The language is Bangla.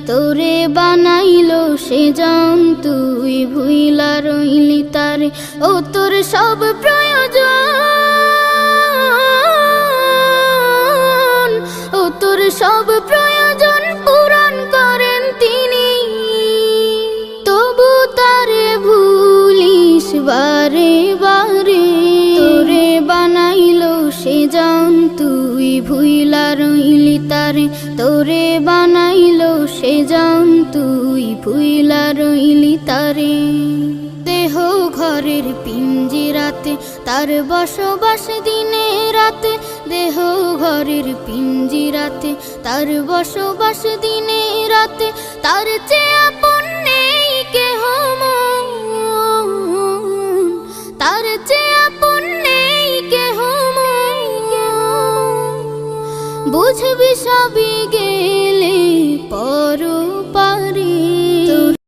তোরে বানাইলো সে জান তুই ভুইলা রইলি তারে। ও তোর সব প্রয়োজন, ও তোর সব প্রয়োজন পূরণ করেন তিনি, তবু তারে ভুলিস বারে বারে। তোরে বানাইলো সে জান তুই ভুইলা রইলি তারে। তোরে বানাইলো সে জান তুই ভুইলা রইলি তারে। দেহ ঘরের পিঞ্জিরাতে তার বসবাস দিনে রাতে। দেহ ঘরের পিঞ্জিরাতে তার বসবাস দিনে রাতে। তার চেয়ে আপন নেই কেহ মন, তার চেয়ে আপন নেই কেহ মন। বুঝবি সবই গেলে পর